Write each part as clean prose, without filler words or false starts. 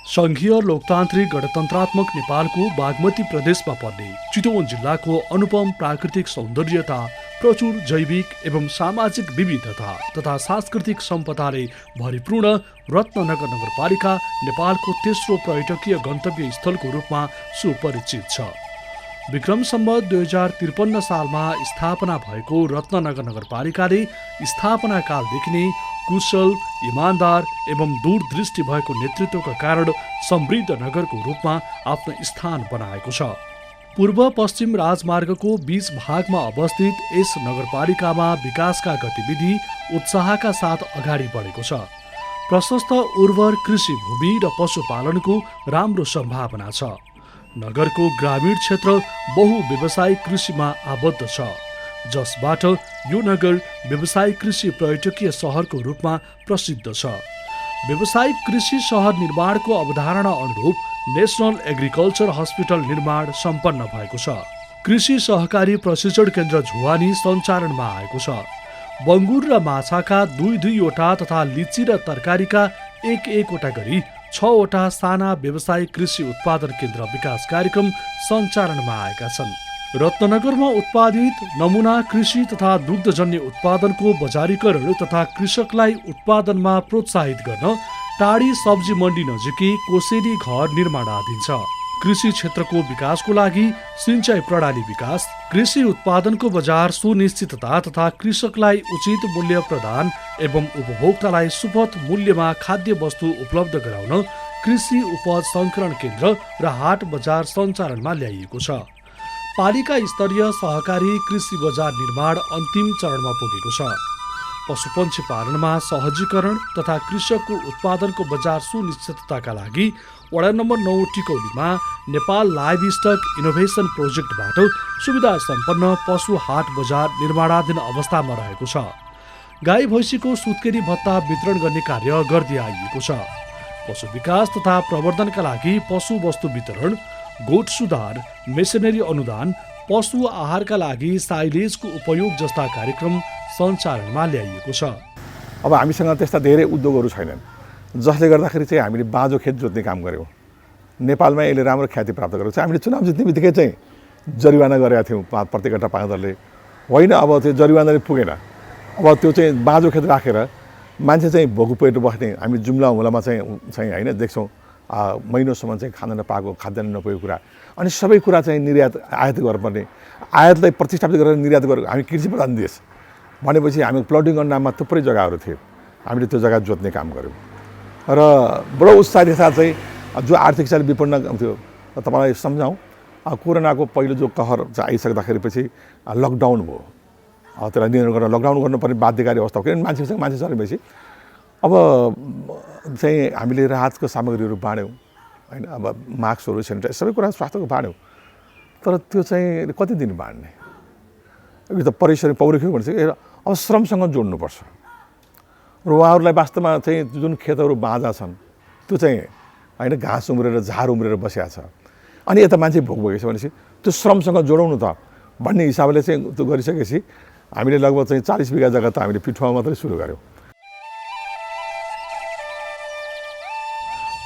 संघीय लोकतान्त्रिक गणतन्त्रात्मक नेपालको बागमती प्रदेशमा पर्ने चितवन जिल्लाको अनुपम प्राकृतिक सौन्दर्यता, प्रचुर जैविक एवं सामाजिक विविधता तथा सांस्कृतिक सम्पदाले भरिपूर्ण रत्ननगर नगरपालिका नेपालको तेस्रो पर्यटकीय गन्तव्य स्थलको रूपमा सुपरिचित छ। विक्रम सम्वत 2053 सालमा स्थापना भएको रत्ननगर नगरपालिकाले स्थापना कालदेखि नै कुशल, इमान्दार एवं दूरदृष्टि भएको नेतृत्वका कारण समृद्ध नगरको रूपमा आफ्नो स्थान बनाएको छ। पूर्व पश्चिम राजमार्गको बीच भागमा अवस्थित यस नगरपालिकामा विकासका गतिविधि उत्साहका साथ अगाडि बढेको छ। प्रशस्त उर्वर कृषि भूमि र पशुपालनको राम्रो सम्भावना छ। नगरको ग्रामीण क्षेत्र बहुव्यवसायिक कृषिमा आबद्ध छ, जसबाट यो नगर व्यावसायिक कृषि पर्यटकीय सहरको रूपमा प्रसिद्ध छ। व्यावसायिक कृषि सहर निर्माणको अवधारणा अनुरूप नेशनल एग्रिकल्चर हस्पिटल निर्माण सम्पन्न भएको छ। कृषि सहकारी प्रशिक्षण केन्द्र झुवानी सञ्चालनमा आएको छ। बङ्गुर र माछाका दुईवटा तथा लिची र तरकारीका एकवटा गरी 6वटा साना व्यावसायिक कृषि उत्पादन केन्द्र विकास कार्यक्रम सञ्चालनमा आएका छन्। रत्ननगरमा उत्पादित नमुना कृषि तथा दुग्धजन्य उत्पादनको बजारीकरण तथा कृषकलाई उत्पादनमा प्रोत्साहित गर्न टाढी सब्जी मण्डी नजिकै कोसेली घर निर्माणाधीन छ। कृषि क्षेत्रको विकासको लागि सिंचाई प्रणाली विकास, कृषि उत्पादनको बजार सुनिश्चितता तथा कृषकलाई उचित मूल्य प्रदान एवं उपभोक्तालाई सुपथ मूल्यमा खाद्य वस्तु उपलब्ध गराउन कृषि उपज संकलन केन्द्र र हाट बजार सञ्चालनमा ल्याइएको छ। पालिका स्तरीय सहकारी कृषि बजार निर्माण अन्तिम चरणमा पुगेको छ। पशुपक्षी पालनमा सहजीकरण तथा कृषकको उत्पादनको बजार सुनिश्चितताका लागि वडा नम्बर 9 टिकौलीमा नेपाल लाइभ स्टक इनोभेसन प्रोजेक्टबाट सुविधा सम्पन्न पशु हाट बजार निर्माणाधीन अवस्थामा रहेको छ। गाई भैँसीको सुत्केरी भत्ता वितरण गर्ने कार्य गर्दै आइएको छ। पशु विकास तथा प्रवर्धनका लागि पशु वस्तु वितरण, गोठ सुधार, मेसिनरी अनुदान, पशु आहारका लागि साइलेजको उपयोग जस्ता कार्यक्रम सञ्चालनमा ल्याइएको छ। अब हामीसँग त्यस्ता धेरै उद्योगहरू छैनन्, जसले गर्दाखेरि चाहिँ हामीले बाँझो खेत जोत्ने काम गऱ्यौँ। नेपालमा यसले राम्रो ख्याति प्राप्त गरेको छ। हामीले चुनाव जित्ने बित्तिकै चाहिँ जरिवाना गरेका थियौँ प्रत्येकवटा पाँचदलले। होइन, अब त्यो जरिवानाले पुगेन। अब त्यो चाहिँ बाँझो खेत राखेर मान्छे चाहिँ भोको पेट बस्ने हामी जुम्ला हुम्लामा चाहिँ होइन देख्छौँ महिनौसम्म चाहिँ खान नपाएको, खाद्यान्न नपुगेको कुरा। अनि सबै कुरा चाहिँ निर्यात आयात गर्नुपर्ने, आयातलाई प्रतिस्थापित गरेर निर्यात गरेर हामी कृषि प्रधान देश भनेपछि हामी प्लटिङ गर्ने नाममा थुप्रै जग्गाहरू थिए। हामीले त्यो जग्गा जोत्ने काम गऱ्यौँ र बडो उत्साहका साथ चाहिँ जो आर्थिक हिसाबले विपन्न थियो। तपाईँलाई सम्झाउँ, कोरोनाको पहिलो जो कहर चाहिँ आइसक्दाखेरि पछि लकडाउन भयो। त्यसलाई नियन्त्रण गर्न लकडाउन गर्नुपर्ने बाध्यकारी अवस्था हो, किनभने मान्छेसँग मान्छे सरेपछि अब चाहिँ हामीले राहतको सामग्रीहरू बाँड्यौँ होइन। अब मास्कहरू, सेनिटाइजर सबै कुरा स्वास्थ्यको बाँड्यौँ। तर त्यो चाहिँ कति दिन बाँड्ने? यो त परिश्रम पौरख्यो भनेपछि अब श्रमसँग जोड्नुपर्छ र उहाँहरूलाई वास्तवमा चाहिँ जुन खेतहरू बाँझा छन् त्यो चाहिँ होइन घाँस उम्रेर झार उम्रेर बसिया छ। अनि यता मान्छे भोक भइसक्यो भनेपछि त्यो श्रमसँग जोडाउनु त भन्ने हिसाबले चाहिँ त्यो गरिसकेपछि हामीले लगभग चाहिँ 40 बिघा जग्गा त हामीले पिठुवा मात्रै सुरु गऱ्यौँ।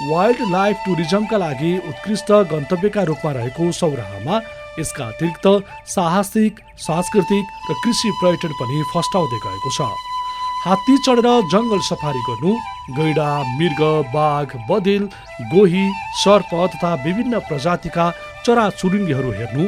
वाइल्ड लाइफ टुरिज्मका लागि उत्कृष्ट गन्तव्यका रूपमा रहेको सौराहामा यसका अतिरिक्त साहसिक, सांस्कृतिक र कृषि पर्यटन पनि फस्टाउँदै गएको छ। हात्ती चढेर जङ्गल सफारी गर्नु, गैडा, मृग, बाघ, बँदेल, गोही, सर्प तथा विभिन्न प्रजातिका चराचुरुङ्गीहरू हेर्नु,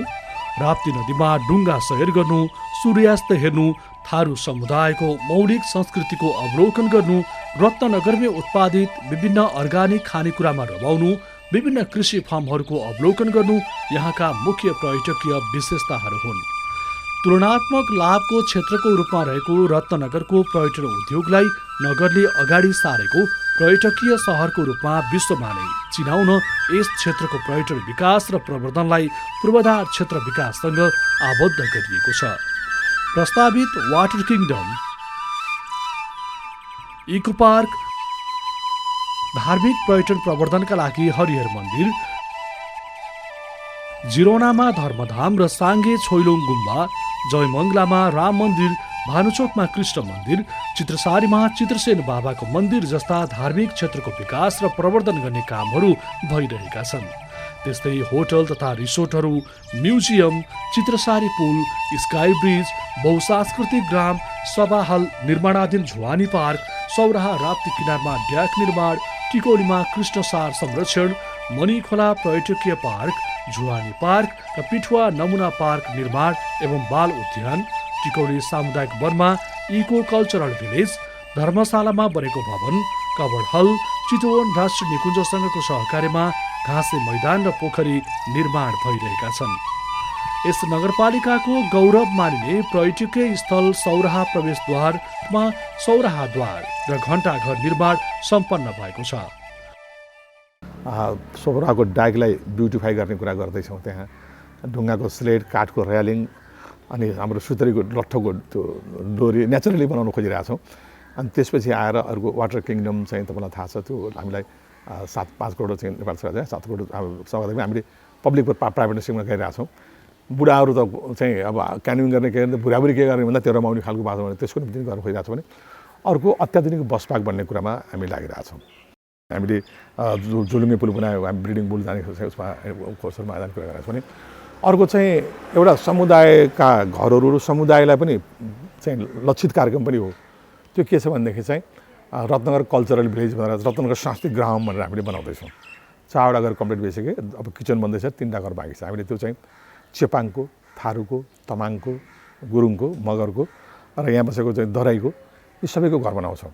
राप्ती नदीमा डुङ्गा सैर गर्नु, सूर्यास्त हेर्नु, थारू समुदायको मौलिक संस्कृतिको अवलोकन गर्नु, रत्ननगरमै उत्पादित विभिन्न अर्गानिक खानेकुरामा रमाउनु, विभिन्न कृषि फार्महरूको अवलोकन गर्नु यहाँका मुख्य पर्यटकीय विशेषताहरू हुन्। तुलनात्मक लाभको क्षेत्रको रूपमा रहेको रत्ननगरको पर्यटन उद्योगलाई नगरले अगाडि सारेको पर्यटकीय सहरको रूपमा विश्वमा नै चिनाउन यस क्षेत्रको पर्यटन विकास र प्रवर्धनलाई पूर्वाधार क्षेत्र विकाससँग आबद्ध गरिएको छ। प्रस्तावित वाटर किङडम, इको पार्क, धार्मिक पर्यटन प्रवर्धनका लागि हरिहर मन्दिर, जिरोनामा धर्मधाम र साङ्गे छोइलोङ गुम्बा, जयमङ्गलामा राम मन्दिर, भानुचोकमा कृष्ण मन्दिर, चित्रसारीमा चित्रसेन बाबाको मन्दिर जस्ता धार्मिक क्षेत्रको विकास र प्रवर्धन गर्ने कामहरू भइरहेका छन्। त्यस्तै होटल तथा रिसोर्टहरू, म्युजियम, चित्रसारी पुल, स्काई ब्रिज, बहुसांस्कृतिक ग्राम, सभा हल निर्माणाधीन झुवानी पार्क, सौराहा राप्ती किनारमा ड्याक निर्माण, टिकौलीमा कृष्णसार संरक्षण, मणिखोला पर्यटकीय पार्क, झुवानी पार्क र पिठुवा नमुना पार्क निर्माण एवं बाल उद्यान, टिकौली सामुदायिक वनमा इको कल्चरल भिलेज, धर्मशालामा बनेको भवन, कबड हल, चितवन राष्ट्रिय निकुञ्ज सङ्घको सहकार्यमा घाँसे मैदान र पोखरी निर्माण भइरहेका छन्। यस नगरपालिकाको गौरव मानिने पर्यटकीय स्थल सौराहा प्रवेशद्वारमा सौराहा द्वार र घण्टाघर निर्माण सम्पन्न भएको छ। सौराहाको डाइकलाई ब्युटिफाई गर्ने कुरा गर्दैछौँ। त्यहाँ ढुङ्गाको स्लेट, काठको रेलिङ अनि हाम्रो सुतरीको लट्ठोको त्यो डोरी नेचुरली बनाउन खोजिरहेछौँ। अनि त्यसपछि आएर अर्को वाटर किङडम चाहिँ तपाईँलाई थाहा छ, त्यो हामीलाई 7-5 करोड चाहिँ नेपाल सरकारले 7 करोड सङ्घले हामीले पब्लिक प्राइभेट स्किममा गरिरहेछौँ। बुढाहरू त चाहिँ अब क्यानिङ गर्ने के गर्ने, बुढाबुढी के गर्ने भन्दा त्यो रमाउने खालको बाटो भने त्यसको निम्ति गर्न खोजिरहेको छ भने अर्को अत्याधुनिक बस पार्क बन्ने कुरामा हामी लागिरहेछौँ। हामीले झुलुङ्गे पुल बनायो, हामी ब्रिडिङ पुल जाने उसमा खोर्सरमा जाने कुरा गरेको छौँ भने अर्को चाहिँ एउटा समुदायका घरहरू समुदायलाई पनि चाहिँ लक्षित कार्यक्रम पनि हो। त्यो के छ भनेदेखि चाहिँ रत्नगर कल्चरल भिलेज भनेर रत्नगर सांस्कृतिक ग्राम भनेर हामीले बनाउँदैछौँ। 4वटा घर कम्प्लिट भइसक्यो, अब किचन बन्दैछ, 3टा घर बाँकी छ। हामीले त्यो चाहिँ चेपाङको, थारूको, तमाङको, गुरुङको, मगरको र यहाँ बसेको चाहिँ दराईको यी सबैको घर बनाउँछौँ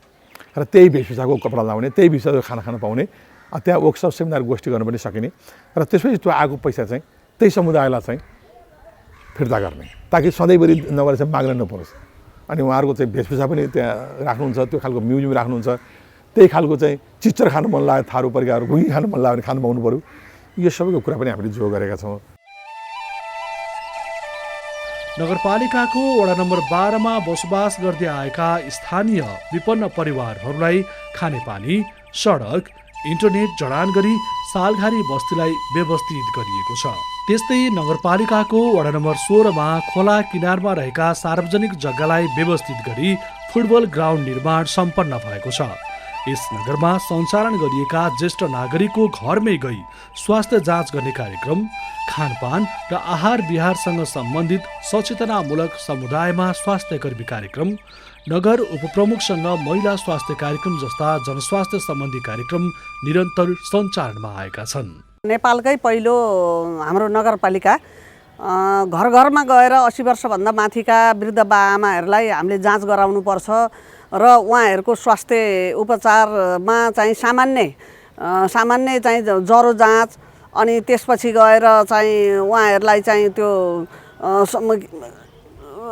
र त्यही भेषभूषाको कपडा लाउने, त्यही भेषभूषाको खाना खान पाउने, त्यहाँ वर्कसप सेमिनार गोष्ठी गर्न पनि सकिने र त्यसपछि त्यो आएको पैसा चाहिँ त्यही समुदायलाई चाहिँ फिर्ता गर्ने, ताकि सधैँभरि नगरेर चाहिँ माग्न नपरोस्। अनि उहाँहरूको चाहिँ भेषभूषा पनि त्यहाँ राख्नुहुन्छ, त्यो खालको म्युजियम राख्नुहुन्छ, त्यही खालको चाहिँ चिच्चर खानु मन लाग्यो, थारू परिकारहरू घुगी खानु मन लाग्यो भने खानु पाउनु पऱ्यो। यो सबैको कुरा पनि हामीले जो गरेका छौँ। नगरपालिकाको वडा नम्बर 12मा बसोबास गर्दै आएका स्थानीय विपन्न परिवारहरूलाई खानेपानी, सडक, इन्टरनेट जडान गरी सालघारी बस्तीलाई व्यवस्थित गरिएको छ। त्यस्तै नगरपालिकाको वडा नम्बर 16मा खोला किनारमा रहेका सार्वजनिक जग्गालाई व्यवस्थित गरी फुटबल ग्राउन्ड निर्माण सम्पन्न भएको छ। यस नगरमा सञ्चालन गरिएका ज्येष्ठ नागरिकको घरमै गई स्वास्थ्य जाँच गर्ने कार्यक्रम, खानपान र आहार विहारसँग सम्बन्धित सचेतनामूलक समुदायमा स्वास्थ्य कर्मी कार्यक्रम, नगर उपप्रमुखसँग महिला स्वास्थ्य कार्यक्रम जस्ता जनस्वास्थ्य सम्बन्धी कार्यक्रम निरन्तर सञ्चालनमा आएका छन्। नेपालकै पहिलो हाम्रो नगरपालिका घर घरमा गएर 80 वर्षभन्दा माथिका वृद्ध बाआमाहरूलाई हामीले जाँच गराउनुपर्छ र उहाँहरूको स्वास्थ्य उपचारमा चाहिँ सामान्य चाहिँ ज्वरो जाँच, अनि त्यसपछि गएर चाहिँ उहाँहरूलाई चाहिँ त्यो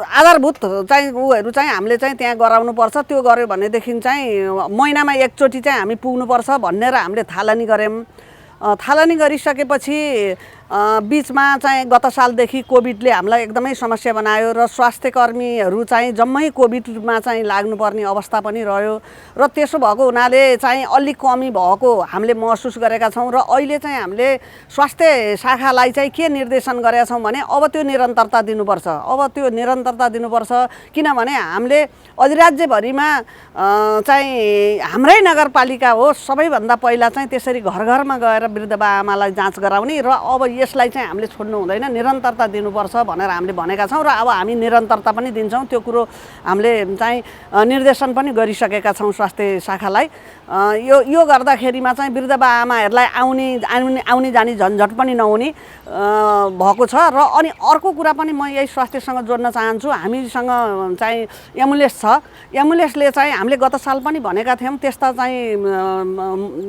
आधारभूत चाहिँ उहरू चाहिँ हामीले चाहिँ त्यहाँ गराउनुपर्छ। त्यो गऱ्यो भनेदेखि चाहिँ महिनामा एकचोटि चाहिँ हामी पुग्नुपर्छ भनेर हामीले थालनी गऱ्यौँ। थालनी गरिसकेपछि बिचमा चाहिँ गत सालदेखि कोभिडले हामीलाई एकदमै समस्या बनायो र स्वास्थ्य कर्मीहरू चाहिँ जम्मै कोभिडमा चाहिँ लाग्नुपर्ने अवस्था पनि रह्यो र त्यसो भएको हुनाले चाहिँ अलिक कमी भएको हामीले महसुस गरेका छौँ। र अहिले चाहिँ हामीले स्वास्थ्य शाखालाई चाहिँ के निर्देशन गरेका छौँ भने अब त्यो निरन्तरता दिनुपर्छ। किनभने हामीले अधिराज्यभरिमा चाहिँ हाम्रै नगरपालिका हो सबैभन्दा पहिला चाहिँ त्यसरी घर घरमा गएर वृद्ध बाआमालाई जाँच गराउने र अब यसलाई चाहिँ हामीले छोड्नु हुँदैन, निरन्तरता दिनुपर्छ भनेर हामीले भनेका छौँ र अब हामी निरन्तरता पनि दिन्छौँ। त्यो कुरो हामीले चाहिँ निर्देशन पनि गरिसकेका छौँ स्वास्थ्य शाखालाई। यो गर्दाखेरिमा चाहिँ वृद्ध बाआमाहरूलाई आउने जाने झन्झट पनि नहुने भएको छ। र अनि अर्को कुरा पनि म यही स्वास्थ्यसँग जोड्न चाहन्छु। हामीसँग चाहिँ एम्बुलेन्स छ। एम्बुलेन्सले चाहिँ हामीले गत साल पनि भनेका थियौँ त्यस्ता चाहिँ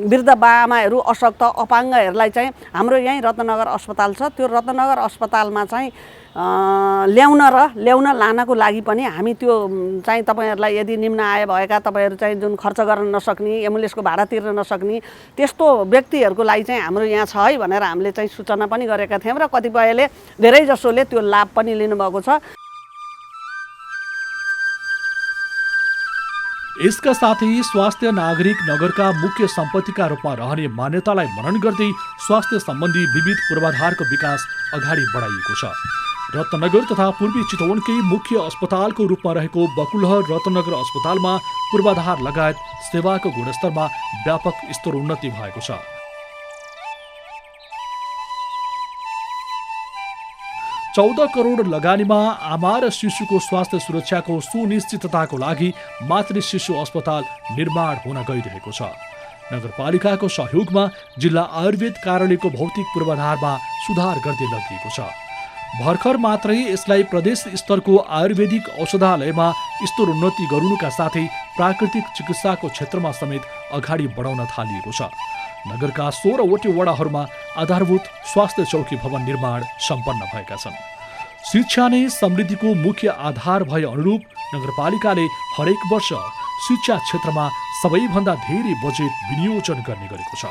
वृद्ध बाआमाहरू, अशक्त, अपाङ्गहरूलाई चाहिँ हाम्रो यहीँ रत्नगर अस्पताल छ। त्यो रत्नगर अस्पतालमा चाहिँ ल्याउन लानको लागि पनि हामी त्यो चाहिँ तपाईँहरूलाई यदि निम्न आय भएका तपाईँहरू चाहिँ जुन खर्च गर्न नसक्ने, एम्बुलेन्सको भाडा तिर्न नसक्ने त्यस्तो व्यक्तिहरूको लागि चाहिँ हाम्रो यहाँ छ है भनेर हामीले चाहिँ सूचना पनि गरेका थियौँ र कतिपयले धेरै जसोले त्यो लाभ पनि लिनुभएको छ। यसका साथै स्वास्थ्य नागरिक नगरका मुख्य सम्पत्तिका रूपमा रहने मान्यतालाई मनन गर्दै स्वास्थ्य सम्बन्धी विविध पूर्वाधारको विकास अगाडि बढाइएको छ। रत्नगर तथा पूर्वी चितवनकै मुख्य अस्पतालको रूपमा रहेको बकुलहर रत्नगर अस्पतालमा पूर्वाधार लगायत सेवाको गुणस्तरमा व्यापक स्तरोन्नति भएको छ। $14 करोड लगानीमा आमा र शिशुको स्वास्थ्य सुरक्षाको सुनिश्चितताको लागि मातृ शिशु अस्पताल निर्माण हुन गइरहेको छ। नगरपालिकाको सहयोगमा जिल्ला आयुर्वेद कार्यालयको भौतिक पूर्वाधारमा सुधार गर्दै लगिएको छ। भर्खर मात्रै यसलाई प्रदेश स्तरको आयुर्वेदिक औषधालयमा स्तरोन्नति गराउनुका साथै प्राकृतिक चिकित्साको क्षेत्रमा समेत अगाडि बढाउन थालिएको छ। नगरका 16वटै वडाहरूमा आधारभूत स्वास्थ्य चौकी भवन निर्माण सम्पन्न भएका छन्। शिक्षा नै समृद्धिको मुख्य आधार भए अनुरूप नगरपालिकाले हरेक वर्ष शिक्षा क्षेत्रमा सबैभन्दा धेरै बजेट विनियोजन गर्ने गरेको छ।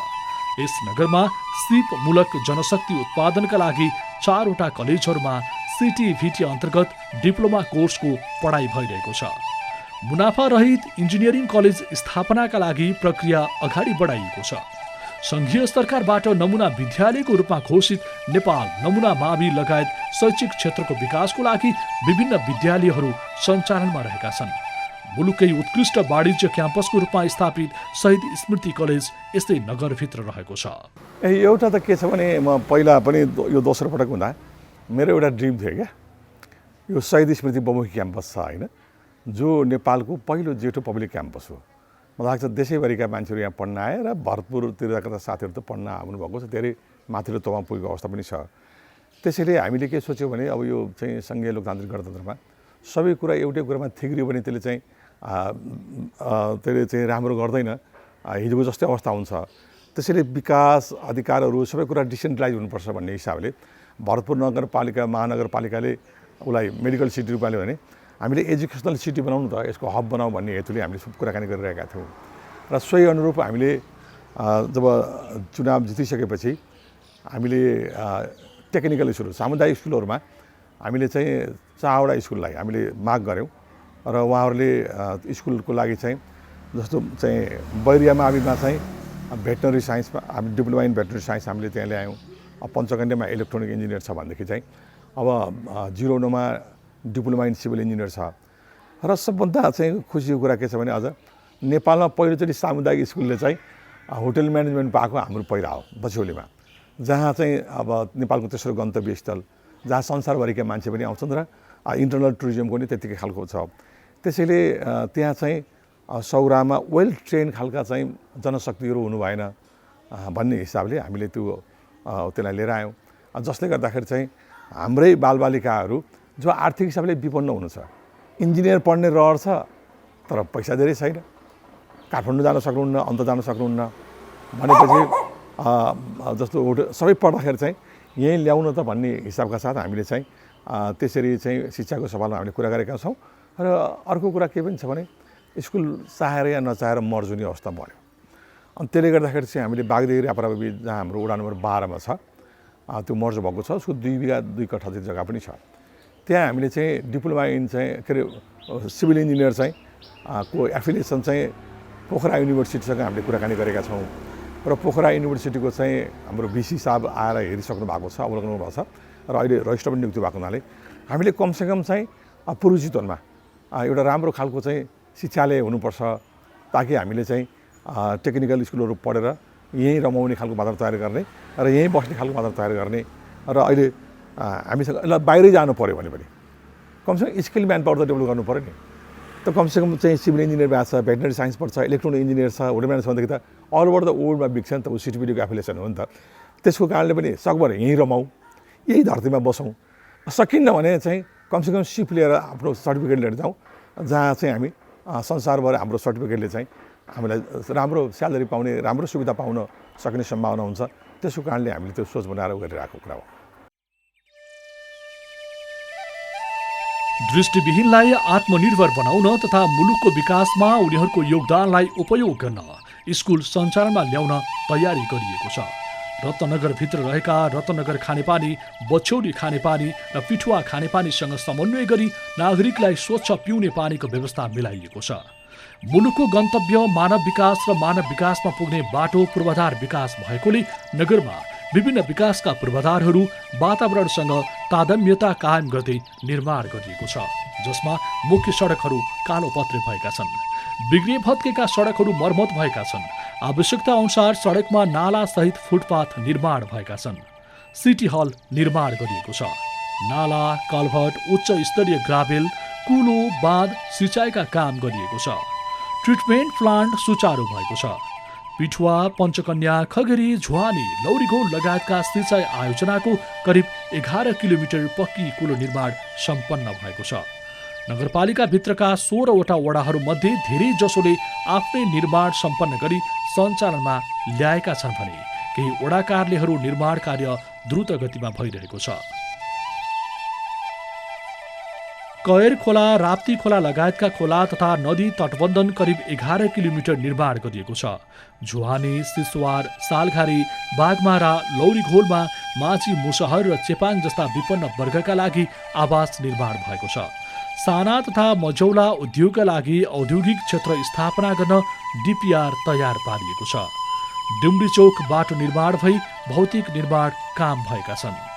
यस नगरमा सिपमूलक जनशक्ति उत्पादनका लागि 4वटा कलेजहरूमा सिटिभिटी अन्तर्गत डिप्लोमा कोर्सको पढाइ भइरहेको छ। मुनाफा रहित इन्जिनियरिङ कलेज स्थापनाका लागि प्रक्रिया अगाडि बढाइएको छ। संघीय सरकारबाट नमुना विद्यालयको रूपमा घोषित नेपाल नमुना मावि लगायत शैक्षिक क्षेत्रको विकासको लागि विभिन्न विद्यालयहरू सञ्चालनमा रहेका छन्। मुलुकै उत्कृष्ट वाणिज्य क्याम्पसको रूपमा स्थापित शहीद स्मृति कलेज यस्तै नगरभित्र रहेको छ। एउटा त के छ भने म पहिला पनि यो दोस्रो पटक हुँदा मेरो एउटा ड्रिम थियो क्या, यो शहीद स्मृति बहुमुखी क्याम्पस छ होइन, जो नेपालको पहिलो जेठो पब्लिक क्याम्पस हो। मलाई लाग्छ देशैभरिका मान्छेहरू यहाँ पढ्न आए र भरतपुरतिरका साथीहरू त पढ्न आउनुभएको छ, धेरै माथिल्लो तहमा पुगेको अवस्था पनि छ। त्यसैले हामीले के सोच्यौँ भने अब यो चाहिँ सङ्घीय लोकतान्त्रिक गणतन्त्रमा सबै कुरा एउटै कुरामा थिग्रियो भने त्यसले चाहिँ राम्रो गर्दैन, हिजोको जस्तै अवस्था हुन्छ। त्यसैले विकास अधिकारहरू सबै कुरा डिसेन्ट्रलाइज हुनुपर्छ भन्ने हिसाबले भरतपुर नगरपालिका महानगरपालिकाले उसलाई मेडिकल सिटी रूपमा लियो भने हामीले एजुकेसनल सिटी बनाउनु त, यसको हब बनाऊ भन्ने हेतुले हामीले कुराकानी गरिरहेका थियौँ। र सोही अनुरूप हामीले जब चुनाव जितिसकेपछि हामीले टेक्निकल स्कुल सामुदायिक स्कुलहरूमा हामीले चाहिँ 4वटा स्कुललाई हामीले माग गऱ्यौँ र उहाँहरूले स्कुलको लागि चाहिँ जस्तो चाहिँ बैरियामा आविमा चाहिँ भेटनरी साइन्समा हामी डिप्लोमा इन भेटनरी साइन्स हामीले त्यहाँ ल्यायौँ। पञ्चकन्यामा इलेक्ट्रोनिक इन्जिनियर छ भनेदेखि चाहिँ अब 09मा डिप्लोमा इन सिभिल इन्जिनियर छ। र सबभन्दा चाहिँ खुसीको कुरा के छ भने अझ नेपालमा पहिलोचोटि सामुदायिक स्कुलले चाहिँ होटल म्यानेजमेन्ट पाएको हाम्रो पहिला हो बछौलीमा, जहाँ चाहिँ अब नेपालको तेस्रो गन्तव्य स्थल, जहाँ संसारभरिका मान्छे पनि आउँछन् र इन्टरनल टुरिज्मको नि त्यतिकै खालको छ। त्यसैले त्यहाँ चाहिँ सौरामा वेल ट्रेन खालका चाहिँ जनशक्तिहरू हुनु भएन भन्ने हिसाबले हामीले त्यसलाई लिएर आयौँ, जसले गर्दाखेरि चाहिँ हाम्रै बालबालिकाहरू जो आर्थिक हिसाबले विपन्न हुनु छ, इन्जिनियर पढ्ने रहर छ तर पैसा धेरै छैन, काठमाडौँ जान सक्नुहुन्न, अन्त जान सक्नुहुन्न भनेपछि जस्तो सबै पढ्दाखेरि चाहिँ यहीँ ल्याउन त भन्ने हिसाबका साथ हामीले चाहिँ त्यसरी चाहिँ शिक्षाको सवालमा हामीले कुरा गरेका छौँ। र अर्को कुरा के पनि छ भने स्कुल चाहेर या नचाहेर मर्जुने अवस्था बढ्यो। अनि त्यसले गर्दाखेरि चाहिँ हामीले बागदेही राप्राबी जहाँ हाम्रो वडा नम्बर 12मा छ त्यो मर्ज भएको छ, उसको 2 बिघा 2 कट्ठा चाहिँ जग्गा पनि छ। त्यहाँ हामीले चाहिँ डिप्लोमा इन चाहिँ के अरे सिभिल इन्जिनियर चाहिँ को एफिलिएसन चाहिँ पोखरा युनिभर्सिटीसँग हामीले कुराकानी गरेका छौँ। र पोखरा युनिभर्सिटीको चाहिँ हाम्रो भिसी साहब आएर हेरिसक्नु भएको छ, अवलोकन भएको छ र अहिले रजिस्टर पनि नियुक्ति भएको हुनाले हामीले कमसेकम चाहिँ पूर्व चितवनमा एउटा राम्रो खालको चाहिँ शिक्षालय हुनुपर्छ, ताकि हामीले चाहिँ टेक्निकल स्कुलहरू पढेर यहीँ रमाउने खालको वातावरण तयार गर्ने र यहीँ बस्ने खालको वातावरण तयार गर्ने। र अहिले हामीसँग बाहिरै जानु पऱ्यो भने पनि कमसेकम स्किल म्यान पावर त डेभलप गर्नु पऱ्यो नि। त कमसेकम चाहिँ सिभिल इन्जिनियर भएको छ, भेटनरी साइन्स पढ्छ, इलेक्ट्रोनिक इन्जिनियर छ, होटल म्यानेजमेन्ट भनेदेखि त अल ओभर द वर्ल्डमा बिग्छ नि त, सिटिभिटीको एफिलिएसन हो नि त। त्यसको कारणले पनि सकभर यहीँ रमाउँ, यही धरतीमा बसौँ, सकिन्न भने चाहिँ कमसेकम सिप लिएर आफ्नो सर्टिफिकेट लिएर जाउँ, जहाँ चाहिँ हामी संसारभर हाम्रो सर्टिफिकेटले चाहिँ हामीलाई राम्रो स्यालेरी पाउने, राम्रो सुविधा पाउन सक्ने सम्भावना हुन्छ। त्यसको कारणले हामीले त्यो सोच बनाएर गरिरहेको कुरा हो। दृष्टिविहीनलाई आत्मनिर्भर बनाउन तथा मुलुकको विकासमा उनीहरूको योगदानलाई उपयोग गर्न स्कुल सञ्चालनमा ल्याउन तयारी गरिएको छ। रत्नगरभित्र रहेका रत्नगर खानेपानी, बछौली खानेपानी र पिठुवा खानेपानीसँग समन्वय गरी नागरिकलाई स्वच्छ पिउने पानीको व्यवस्था मिलाइएको छ। मुलुकको गन्तव्य मानव विकास र मानव विकासमा पुग्ने बाटो पूर्वाधार विकास भएकोले नगरमा विभिन्न विकासका पूर्वाधारहरू वातावरणसँग तादम्यता कायम गर्दै निर्माण गरिएको छ, जसमा मुख्य सडकहरू कालोपत्रे भएका छन्, बिग्रिए भत्केका सडकहरू मर्मत भएका छन्, आवश्यकता अनुसार सडकमा नाला सहित फुटपाथ निर्माण भएका छन्, सिटी हल निर्माण गरिएको छ, नाला, कल्भर्ट, उच्च स्तरीय ग्राभेल, कुलो, बाँध, सिँचाइका काम गरिएको छ, ट्रिटमेन्ट प्लान्ट सुचारू भएको छ, पिठुवा, पञ्चकन्या, खगरी, झुवानी, लौरीघोल लगायतका सिँचाइ आयोजनाको करिब 11 किलोमिटर पक्की कुलो निर्माण सम्पन्न भएको छ। नगरपालिका भित्रका 16वटा वडाहरूमध्ये धेरै जसोले आफ्नै निर्माण सम्पन्न गरी सञ्चालनमा ल्याएका छन् भने केही वडा कार्यालयहरू निर्माण कार्य द्रुत गतिमा भइरहेको छ। कयर खोला, राप्ती खोला लगायतका खोला तथा नदी तटबन्धन करिब 11 किलोमिटर निर्माण गरिएको छ। झुवानी, सिसवार, सालघारी, बागमारा, लौरीघोलमा माझी, मुसहर र चेपाङ जस्ता विपन्न वर्गका लागि आवास निर्माण भएको छ। साना तथा मझौला उद्योगका लागि औद्योगिक क्षेत्र स्थापना गर्न डिपिआर तयार पारिएको छ। डुम्डीचोक बाटो निर्माण भई भौतिक निर्माण काम भएका छन्।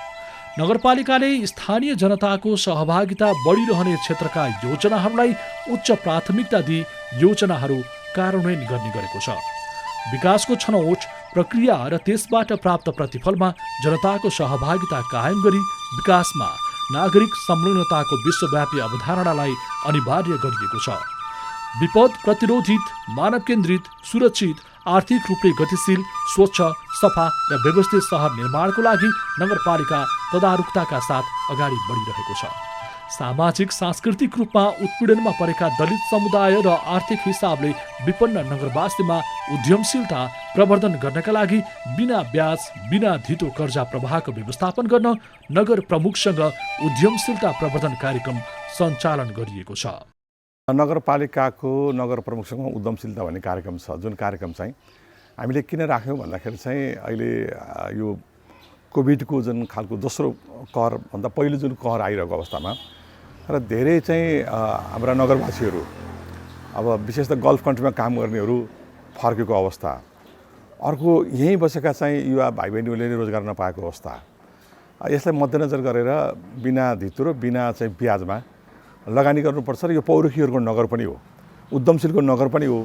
नगरपालिकाले स्थानीय जनताको सहभागिता बढिरहने क्षेत्रका योजनाहरूलाई उच्च प्राथमिकता दिई योजनाहरू कार्यान्वयन गर्ने गरेको छ। विकासको छनौट प्रक्रिया र त्यसबाट प्राप्त प्रतिफलमा जनताको सहभागिता कायम गरी विकासमा नागरिक संलग्नताको विश्वव्यापी अवधारणालाई अनिवार्य गरिएको छ। विपद प्रतिरोधित, मानव केन्द्रित, सुरक्षित, आर्थिक रूपले गतिशील, स्वच्छ, सफा र व्यवस्थित सहर निर्माणको लागि नगरपालिका तदारुकताका साथ अगाडि बढिरहेको छ। सामाजिक सांस्कृतिक रूपमा उत्पीडनमा परेका दलित समुदाय र आर्थिक हिसाबले विपन्न नगरवासीमा उद्यमशीलता प्रवर्धन गर्नका लागि बिना ब्याज, बिना धितो कर्जा प्रवाहको व्यवस्थापन गर्न नगर प्रमुखसँग उद्यमशीलता प्रवर्धन कार्यक्रम सञ्चालन गरिएको छ। नगरपालिकाको नगर प्रमुखसँग उद्यमशीलता भन्ने कार्यक्रम छ, जुन कार्यक्रम चाहिँ हामीले किन राख्यौँ भन्दाखेरि चाहिँ अहिले यो कोभिडको जुन खालको दोस्रो कहरभन्दा पहिलो जुन कहर आइरहेको अवस्थामा र धेरै चाहिँ हाम्रा नगरवासीहरू अब विशेष त गल्फ कन्ट्रीमा काम गर्नेहरू फर्केको अवस्था, अर्को यहीँ बसेका चाहिँ युवा भाइ बहिनीहरूले रोजगार नपाएको अवस्था, यसलाई मध्यनजर गरेर बिना धितो र बिना चाहिँ ब्याजमा लगानी गर्नुपर्छ र यो पौरखीहरूको नगर पनि हो, उद्यमशीलको नगर पनि हो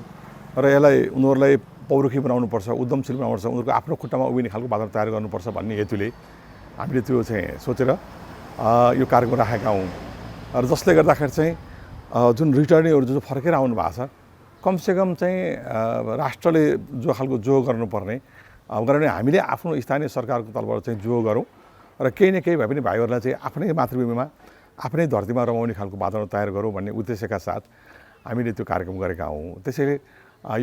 र यसलाई उनीहरूलाई पौरखी बनाउनुपर्छ, उद्यमशील बनाउनुपर्छ, उनीहरूको आफ्नो खुट्टामा उभिने खालको वातावरण तयार गर्नुपर्छ भन्ने हेतुले हामीले त्यो चाहिँ सोचेर यो कार्यक्रम राखेका हौँ। र जसले गर्दाखेरि चाहिँ जुन रिटर्नीहरू जो फर्केर आउनु भएको छ, कमसेकम चाहिँ राष्ट्रले जो खालको जोग गर्नुपर्ने गर्ने हामीले आफ्नो स्थानीय सरकारको तर्फबाट चाहिँ जोग गरौँ र केही न केही भए पनि भाइहरूलाई चाहिँ आफ्नै मातृभूमिमा आफ्नै धरतीमा रमाउने खालको वातावरण तयार गरौँ भन्ने उद्देश्यका साथ हामीले त्यो कार्यक्रम गरेका हौँ। त्यसैले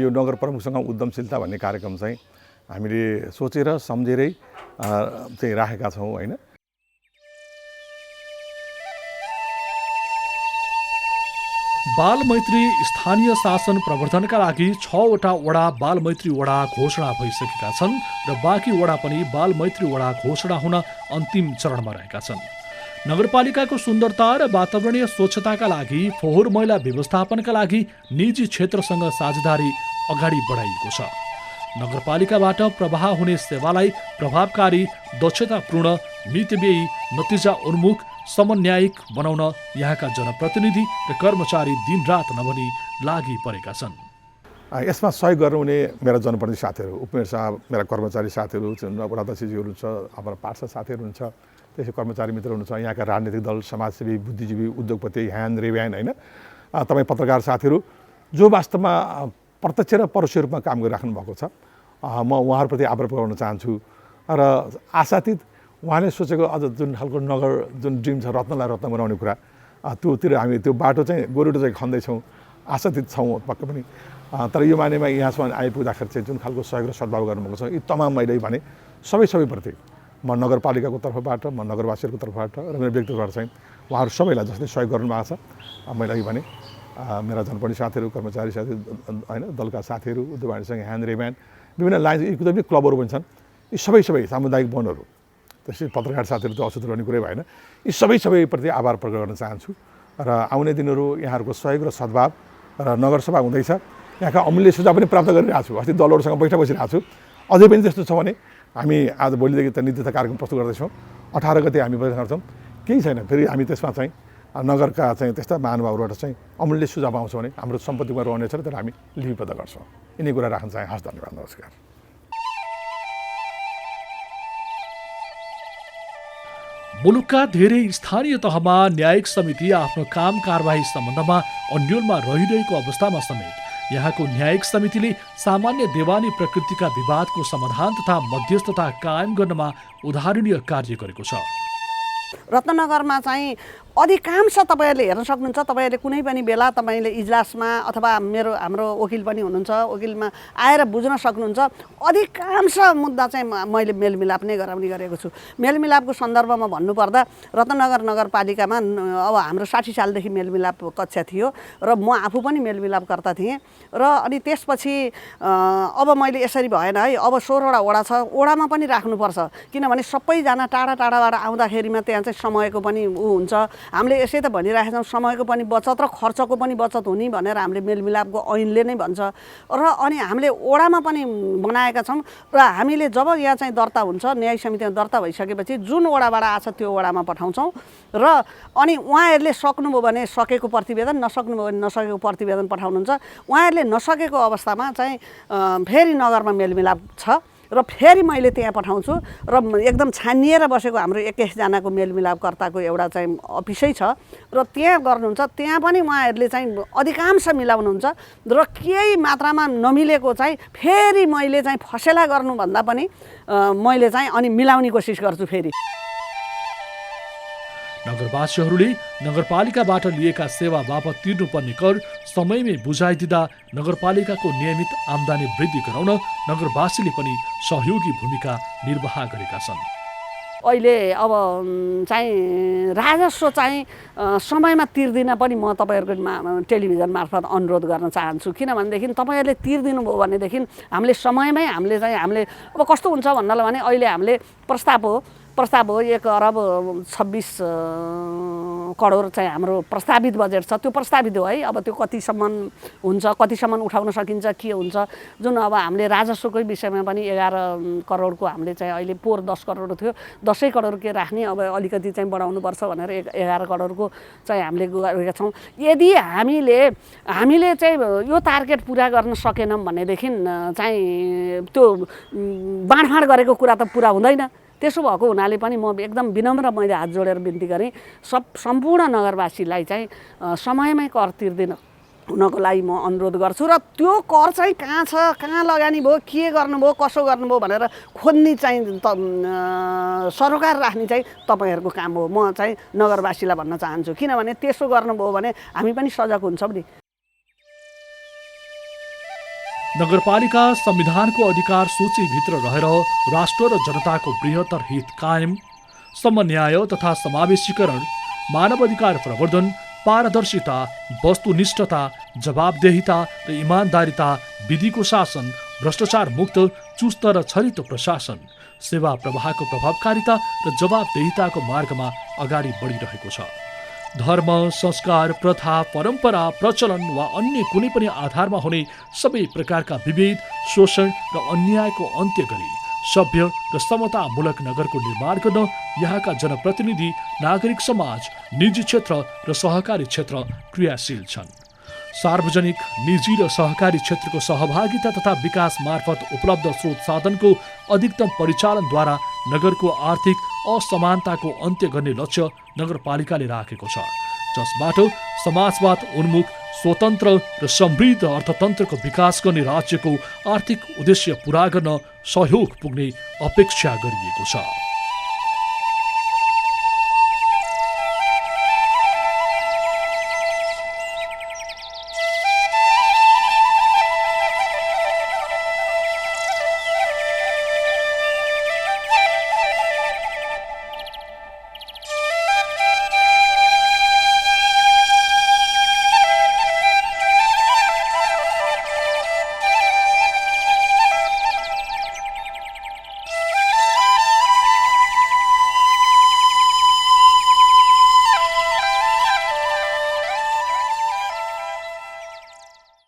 यो नगर प्रमुखसँग उद्यमशीलता भन्ने कार्यक्रम चाहिँ हामीले सोचेर सम्झेरै चाहिँ राखेका छौँ होइन। बालमैत्री स्थानीय शासन प्रवर्धनका लागि 6वटा वडा बालमैत्री वडा घोषणा भइसकेका छन् र बाँकी वडा पनि बालमैत्री वडा घोषणा हुन अन्तिम चरणमा रहेका छन्। नगरपालिकाको सुन्दरता र वातावरणीय स्वच्छताका लागि फोहोर मैला व्यवस्थापनका लागि निजी क्षेत्रसँग साझेदारी अगाडि बढाइएको छ। नगरपालिकाबाट प्रवाह हुने सेवालाई प्रभावकारी, दक्षतापूर्ण, मितव्ययी, नतिजा उन्मुख, समन्यायिक बनाउन यहाँका जनप्रतिनिधि र कर्मचारी दिनरात नभनी लागि परेका छन्। यसमा सहयोग गर्नुहुने मेरा जनप्रतिनिधि साथीहरू, उपमेयर साहब, मेरा कर्मचारी साथीहरू, वडाध्यक्षजीहरू हुन्छ, हाम्रो पार्षद साथीहरू हुन्छ, त्यसै कर्मचारी मित्र हुनुहुन्छ, यहाँका राजनीतिक दल, समाजसेवी, बुद्धिजीवी, उद्योगपति, ह्यान रेव्यान होइन, तपाईँ पत्रकार साथीहरू जो वास्तवमा प्रत्यक्ष र परोक्ष रूपमा काम गरिराख्नु भएको छ, म उहाँहरूप्रति आभार प्रकट गर्न चाहन्छु। र आशातीत उहाँले सोचेको अझ जुन खालको नगर जुन ड्रिम छ, रत्नलाई रत्न बनाउने कुरा, त्योतिर हामी त्यो बाटो चाहिँ गोरुटो चाहिँ खन्दैछौँ, आशातीत छौँ पक्कै पनि। तर यो मानेमा यहाँसम्म आइपुग्दाखेरि चाहिँ जुन खालको सहयोग र सद्भाव गर्नुभएको छ, यी तमाम मैले भने सबैप्रति म नगरपालिकाको तर्फबाट, म नगरवासीहरूको तर्फबाट र मेरो व्यक्तिगतबाट चाहिँ उहाँहरू सबैलाई जसले सहयोग गर्नुभएको छ, मैले अघि भने मेरा जनप्रतिनिधि साथीहरू, कर्मचारी साथीहरू होइन, दलका साथीहरू, उद्योगसँग ह्यान्ड रेब्यान, विभिन्न लाइन एकदमै क्लबहरू पनि छन्, यी सबै सामुदायिक वनहरू, त्यसै पत्रकार साथीहरू त अछुतो रहने कुरै भएन, यी सबैप्रति आभार प्रकट गर्न चाहन्छु। र आउने दिनहरू यहाँहरूको सहयोग र सद्भाव र नगरसभा हुँदैछ। यहाँका अमूल्य सुझाव पनि प्राप्त गरिरहेको छु। अस्ति दलहरूसँग बैठक बसिरहेको छु। अझै पनि त्यस्तो छ भने हामी आज भोलिदेखि त नीति तथा कार्यक्रम प्रस्तुत गर्दैछौँ। 18 गते हामी बैठक गर्छौँ। केही छैन, फेरि हामी त्यसमा चाहिँ नगरका चाहिँ त्यस्ता महानुभावबाट चाहिँ अमूल्य सुझाव आउँछ भने हाम्रो सम्पत्तिमा रहनेछ र त्यसलाई हामी लिपिबद्ध गर्छौँ। यिनै कुरा राख्न चाहे। हस्, धन्यवाद, नमस्कार। मुलुकका धेरै स्थानीय तहमा न्यायिक समिति आफ्नो काम कारबाही सम्बन्धमा अन्योलमा रहिरहेको अवस्थामा समेत यहाँको न्यायिक समितिले सामान्य देवानी प्रकृतिका विवादको समाधान तथा मध्यस्थता कायम गर्नमा उदाहरणीय कार्य गरेको छ। रत्नगरमा चाहिँ अधिकांश तपाईँहरूले हेर्न सक्नुहुन्छ। तपाईँहरूले कुनै पनि बेला तपाईँले इजलासमा अथवा हाम्रो वकिल पनि हुनुहुन्छ, वकिलमा आएर बुझ्न सक्नुहुन्छ। अधिकांश मुद्दा चाहिँ मैले मेलमिलाप नै गराउने गरेको छु। मेलमिलापको सन्दर्भमा भन्नुपर्दा रत्नगर नगरपालिकामा अब हाम्रो 60 सालदेखि मेलमिलाप कक्षा थियो र म आफू पनि मेलमिलापकर्ता थिएँ। र अनि त्यसपछि अब मैले यसरी भएन है, अब 16वटा वडा छ, वडामा पनि राख्नुपर्छ। किनभने सबैजना टाढा टाढाबाट आउँदाखेरिमा त्यहाँ चाहिँ समयको पनि हुन्छ। हामीले यसै त भनिरहेका छौँ, समयको पनि बचत र खर्चको पनि बचत हुने भनेर हामीले मेलमिलापको ऐनले नै भन्छ। र अनि हामीले वडामा पनि बनाएका छौँ। र हामीले जब यहाँ चाहिँ दर्ता हुन्छ, न्यायिक समितिमा दर्ता भइसकेपछि जुन वडाबाट आछ त्यो वडामा पठाउँछौँ। र अनि उहाँहरूले सक्नुभयो भने सकेको प्रतिवेदन, नसक्नुभयो भने नसकेको प्रतिवेदन पठाउनुहुन्छ। उहाँहरूले नसकेको अवस्थामा चाहिँ फेरि नगरमा मेलमिलाप छ र फेरि मैले त्यहाँ पठाउँछु। र एकदम छानिएर बसेको हाम्रो 21जनाको मेलमिलापकर्ताको एउटा चाहिँ अफिसै छ र त्यहाँ गर्नुहुन्छ। त्यहाँ पनि उहाँहरूले चाहिँ अधिकांश मिलाउनुहुन्छ र केही मात्रामा नमिलेको चाहिँ फेरि मैले चाहिँ फसेला गर्नुभन्दा पनि मैले चाहिँ अनि मिलाउने कोसिस गर्छु फेरि। नगरवासीहरूले नगरपालिकाबाट लिएका सेवा बापत तिर्नुपर्ने कर समयमै बुझाइदिँदा नगरपालिकाको नियमित आम्दानी वृद्धि गराउन नगरवासीले पनि सहयोगी भूमिका निर्वाह गरेका छन्। अहिले अब चाहिँ राजस्व चाहिँ समयमा तिर्दिन पनि म तपाईँहरूको टेलिभिजन मार्फत अनुरोध गर्न चाहन्छु। किनभनेदेखि तपाईँहरूले तिर्दिनु भयो भनेदेखि हामीले समयमै हामीले अब कस्तो हुन्छ भन्नलाई भने अहिले हामीले प्रस्ताव हो 1 अरब 26 करोड चाहिँ हाम्रो प्रस्तावित बजेट छ। त्यो प्रस्तावित हो है। अब त्यो कतिसम्म हुन्छ, कतिसम्म उठाउन सकिन्छ, के हुन्छ, जुन अब हामीले राजस्वकै विषयमा पनि 11 करोडको हामीले चाहिँ अहिले पोहोर 10 करोड थियो, 10 करोड के राख्ने, अब अलिकति चाहिँ बढाउनुपर्छ भनेर 11 करोडको चाहिँ हामीले गरेका छौँ। यदि हामीले चाहिँ यो टार्गेट पुरा गर्न सकेनौँ भनेदेखि चाहिँ त्यो बाँडफाँड गरेको कुरा त पुरा हुँदैन। त्यसो भएको हुनाले पनि म एकदम विनम्र मैले हात जोडेर बिन्ती गरेँ सम्पूर्ण नगरवासीलाई चाहिँ समयमै कर तिर्दिन हुनको लागि म अनुरोध गर्छु। र त्यो कर चाहिँ कहाँ छ, कहाँ लगानी भयो, के गर्नुभयो, कसो गर्नुभयो भनेर खोज्ने चाहिँ सरोकार राख्ने चाहिँ तपाईँहरूको काम हो। म चाहिँ नगरवासीलाई भन्न चाहन्छु। किनभने त्यसो गर्नुभयो भने हामी पनि सजग हुन्छौँ नि। नगरपालिका संविधानको अधिकार सूचीभित्र रहेर राष्ट्र र जनताको बृहत्तर हित कायम, समन्याय तथा समावेशीकरण, मानवाधिकार प्रवर्धन, पारदर्शिता, वस्तुनिष्ठता, जवाबदेहिता र इमान्दारिता, विधिको शासन, भ्रष्टाचार मुक्त, चुस्त र छरितो प्रशासन, सेवा प्रवाहको प्रभावकारिता र जवाबदेहिताको मार्गमा अगाडि बढिरहेको छ। धर्म, संस्कार, प्रथा, परम्परा, प्रचलन वा अन्य कुनै पनि आधारमा हुने सबै प्रकारका विभेद, शोषण र अन्यायको अन्त्य गरी सभ्य र समतामूलक नगरको निर्माण गर्न यहाँका जनप्रतिनिधि, नागरिक समाज, निजी क्षेत्र र सहकारी क्षेत्र क्रियाशील छन्। सार्वजनिक, निजी र सहकारी क्षेत्रको सहभागिता तथा विकास मार्फत उपलब्ध स्रोत साधनको अधिकतम परिचालनद्वारा नगरको आर्थिक असमानताको अन्त्य गर्ने लक्ष्य नगरपालिकाले राखेको छ, जसबाट समाजवाद उन्मुख, स्वतन्त्र र समृद्ध अर्थतन्त्रको विकास गर्ने राज्यको आर्थिक उद्देश्य पूरा गर्न सहयोग पुग्ने अपेक्षा गरिएको छ।